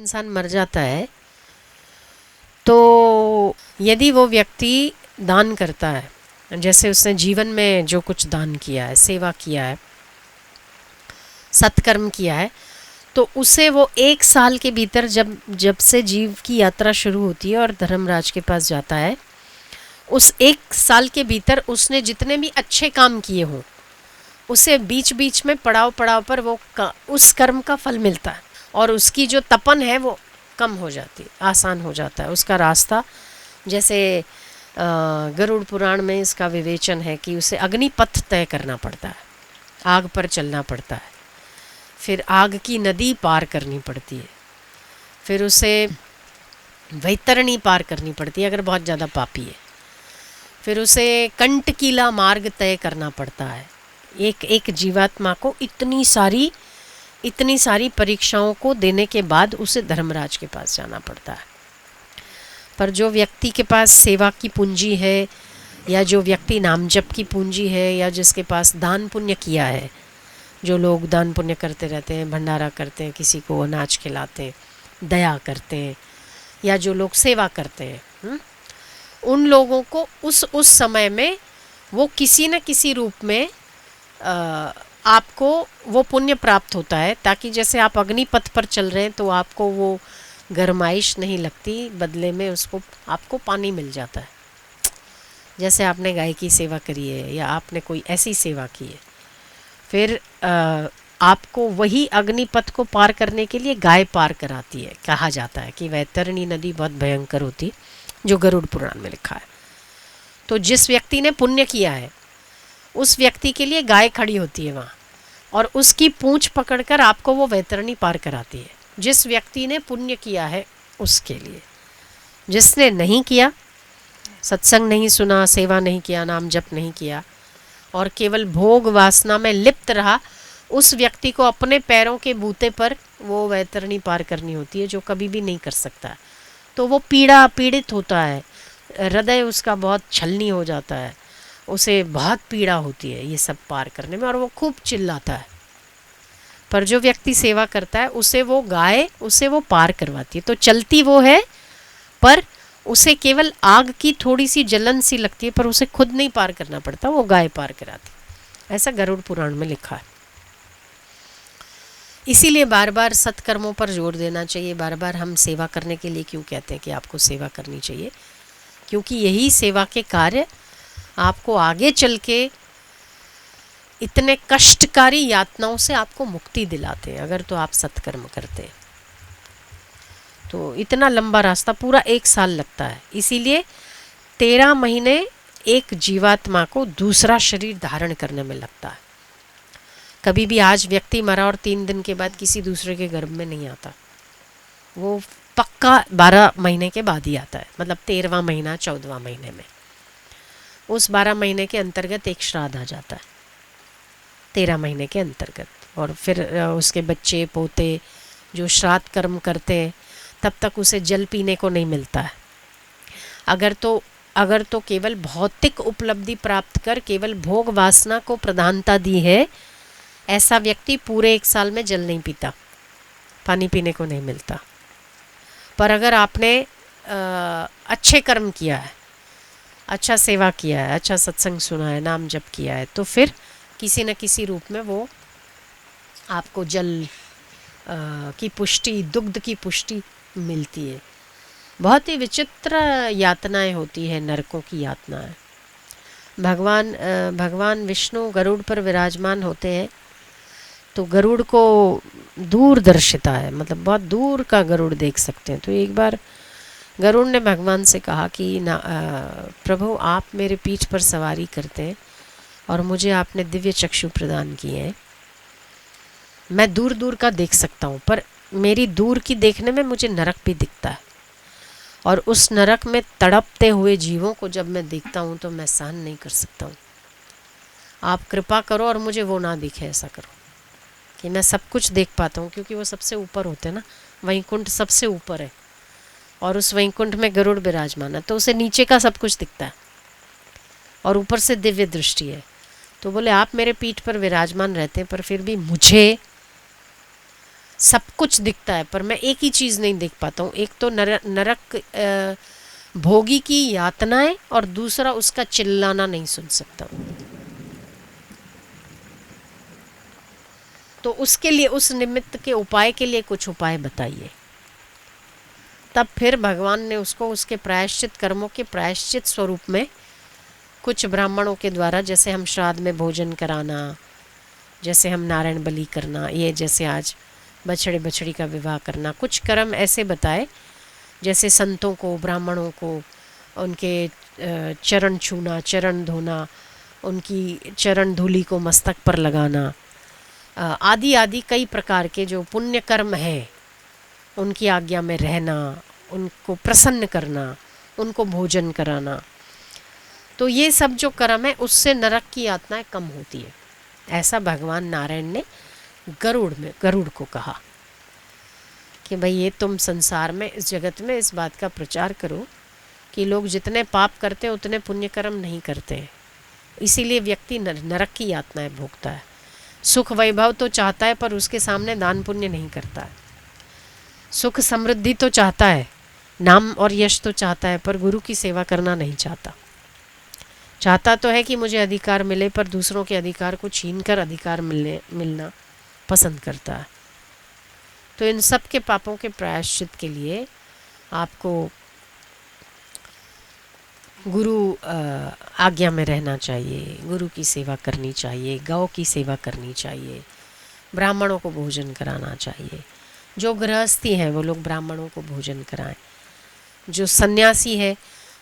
इंसान मर जाता है तो यदि वो व्यक्ति दान करता है, जैसे उसने जीवन में जो कुछ दान किया है, सेवा किया है, सत्कर्म किया है, तो उसे वो 1 साल के भीतर जब से जीव की यात्रा शुरू होती है और धर्मराज के पास जाता है, उस 1 साल के भीतर उसने जितने भी अच्छे काम किए हों उसे बीच बीच में पड़ाव पड़ाव पर उस कर्म का फल मिलता है और उसकी जो तपन है वो कम हो जाती है, आसान हो जाता है उसका रास्ता। जैसे गरुड़ पुराण में इसका विवेचन है कि उसे अग्निपथ तय करना पड़ता है, आग पर चलना पड़ता है, फिर आग की नदी पार करनी पड़ती है, फिर उसे वैतरणी पार करनी पड़ती है अगर बहुत ज़्यादा पापी है, फिर उसे कंटकीला मार्ग तय करना पड़ता है। एक एक जीवात्मा को इतनी सारी परीक्षाओं को देने के बाद उसे धर्मराज के पास जाना पड़ता है। पर जो व्यक्ति के पास सेवा की पूंजी है या जो व्यक्ति नाम जप की पूंजी है या जिसके पास दान पुण्य किया है, जो लोग दान पुण्य करते रहते हैं, भंडारा करते हैं, किसी को अनाज खिलाते हैं, दया करते हैं, या जो लोग सेवा करते हैं, उन लोगों को उस समय में वो किसी न किसी रूप में आपको वो पुण्य प्राप्त होता है, ताकि जैसे आप अग्निपथ पर चल रहे हैं तो आपको वो गरमाइश नहीं लगती, बदले में उसको आपको पानी मिल जाता है। जैसे आपने गाय की सेवा करी है या आपने कोई ऐसी सेवा की है, फिर आपको वही अग्निपथ को पार करने के लिए गाय पार कराती है। कहा जाता है कि वैतरणी नदी बहुत भयंकर होती, जो गरुड़ पुराण में लिखा है। तो जिस व्यक्ति ने पुण्य किया है उस व्यक्ति के लिए गाय खड़ी होती है वहाँ, और उसकी पूंछ पकड़कर आपको वो वैतरणी पार कराती है। जिस व्यक्ति ने पुण्य किया है उसके लिए। जिसने नहीं किया, सत्संग नहीं सुना, सेवा नहीं किया, नाम जप नहीं किया और केवल भोग वासना में लिप्त रहा, उस व्यक्ति को अपने पैरों के बूते पर वो वैतरणी पार करनी होती है, जो कभी भी नहीं कर सकता। तो वो पीड़ित होता है, हृदय उसका बहुत छलनी हो जाता है, उसे बहुत पीड़ा होती है ये सब पार करने में, और वो खूब चिल्लाता है। पर जो व्यक्ति सेवा करता है उसे वो गाय उसे वो पार करवाती है। तो चलती वो है, पर उसे केवल आग की थोड़ी सी जलन सी लगती है, पर उसे खुद नहीं पार करना पड़ता, वो गाय पार कराती। ऐसा गरुड़ पुराण में लिखा है। इसीलिए बार बार सत्कर्मों पर जोर देना चाहिए। बार बार हम सेवा करने के लिए क्यों कहते हैं कि आपको सेवा करनी चाहिए? क्योंकि यही सेवा के कार्य आपको आगे चल के इतने कष्टकारी यातनाओं से आपको मुक्ति दिलाते हैं, अगर तो आप सत्कर्म करते हैं। तो इतना लंबा रास्ता पूरा 1 साल लगता है। इसीलिए 13 महीने एक जीवात्मा को दूसरा शरीर धारण करने में लगता है। कभी भी आज व्यक्ति मरा और 3 दिन के बाद किसी दूसरे के गर्भ में नहीं आता, वो पक्का 12 महीने के बाद ही आता है, मतलब 13वां महीना 14वां महीने में। उस 12 महीने के अंतर्गत एक श्राद्ध आ जाता है, 13 महीने के अंतर्गत। और फिर उसके बच्चे पोते जो श्राद्ध कर्म करते हैं तब तक उसे जल पीने को नहीं मिलता है। अगर तो केवल भौतिक उपलब्धि प्राप्त कर केवल भोग वासना को प्रधानता दी है, ऐसा व्यक्ति पूरे 1 साल में जल नहीं पीता, पानी पीने को नहीं मिलता। पर अगर आपने अच्छे कर्म किया है, अच्छा सेवा किया है, अच्छा सत्संग सुना है, नाम जप किया है, तो फिर किसी न किसी रूप में वो आपको जल की पुष्टि, दुग्ध की पुष्टि मिलती है। बहुत ही विचित्र यातनाएं होती है, नरकों की यातनाएं। भगवान विष्णु गरुड़ पर विराजमान होते हैं, तो गरुड़ को दूरदर्शिता है, मतलब बहुत दूर का गरुड़ देख सकते हैं। तो एक बार गरुड़ ने भगवान से कहा कि प्रभु, आप मेरे पीठ पर सवारी करते हैं और मुझे आपने दिव्य चक्षु प्रदान किए हैं, मैं दूर दूर का देख सकता हूँ, पर मेरी दूर की देखने में मुझे नरक भी दिखता है, और उस नरक में तड़पते हुए जीवों को जब मैं देखता हूँ तो मैं सहन नहीं कर सकता हूँ। आप कृपा करो और मुझे वो ना दिखे, ऐसा करो कि मैं सब कुछ देख पाता हूँ, क्योंकि वो सबसे ऊपर होते हैं ना, वैकुंठ सबसे ऊपर है और उस वैकुंठ में गरुड़ विराजमान है, तो उसे नीचे का सब कुछ दिखता है और ऊपर से दिव्य दृष्टि है। तो बोले, आप मेरे पीठ पर विराजमान रहते हैं, पर फिर भी मुझे सब कुछ दिखता है पर मैं एक ही चीज़ नहीं देख पाता हूँ। एक तो नरक भोगी की यातनाएं और दूसरा उसका चिल्लाना नहीं सुन सकता हूँ। तो उसके लिए, उस निमित्त के उपाय के लिए कुछ उपाय बताइए। तब फिर भगवान ने उसको उसके प्रायश्चित कर्मों के प्रायश्चित स्वरूप में कुछ ब्राह्मणों के द्वारा, जैसे हम श्राद्ध में भोजन कराना, जैसे हम नारायण बलि करना, ये जैसे आज बछड़े बछड़ी का विवाह करना, कुछ कर्म ऐसे बताए जैसे संतों को, ब्राह्मणों को उनके चरण छूना, चरण धोना, उनकी चरण धूलि को मस्तक पर लगाना, आदि आदि कई प्रकार के जो पुण्य कर्म हैं, उनकी आज्ञा में रहना, उनको प्रसन्न करना, उनको भोजन कराना। तो ये सब जो कर्म है उससे नरक की यातनाएं कम होती है। ऐसा भगवान नारायण ने गरुड़ को कहा कि भाई ये तुम संसार में, इस जगत में इस बात का प्रचार करो कि लोग जितने पाप करते हैं उतने पुण्य कर्म नहीं करते हैं, इसीलिए व्यक्ति नरक की यातनाएं भोगता है। सुख वैभव तो चाहता है पर उसके सामने दान पुण्य नहीं करता है। सुख समृद्धि तो चाहता है, नाम और यश तो चाहता है, पर गुरु की सेवा करना नहीं चाहता। चाहता तो है कि मुझे अधिकार मिले, पर दूसरों के अधिकार को छीनकर अधिकार मिलना पसंद करता है। तो इन सब के पापों के प्रायश्चित के लिए आपको गुरु आज्ञा में रहना चाहिए, गुरु की सेवा करनी चाहिए, गौ की सेवा करनी चाहिए, ब्राह्मणों को भोजन कराना चाहिए। जो गृहस्थी हैं वो लोग ब्राह्मणों को भोजन कराएं। जो सन्यासी है,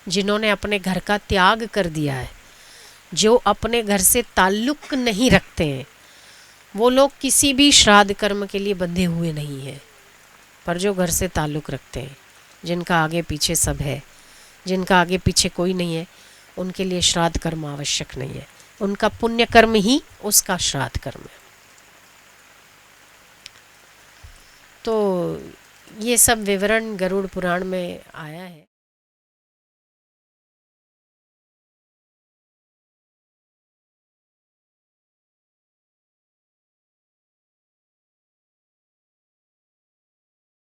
जिन्होंने अपने घर का त्याग कर दिया है, जो अपने घर से ताल्लुक नहीं रखते हैं, वो लोग किसी भी श्राद्ध कर्म के लिए बंधे हुए नहीं हैं। पर जो घर से ताल्लुक़ रखते हैं, जिनका आगे पीछे सब है, जिनका आगे पीछे कोई नहीं है, उनके लिए श्राद्ध कर्म आवश्यक नहीं है। उनका पुण्य कर्म ही उसका श्राद्ध कर्म है। तो ये सब विवरण गरुड़ पुराण में आया है।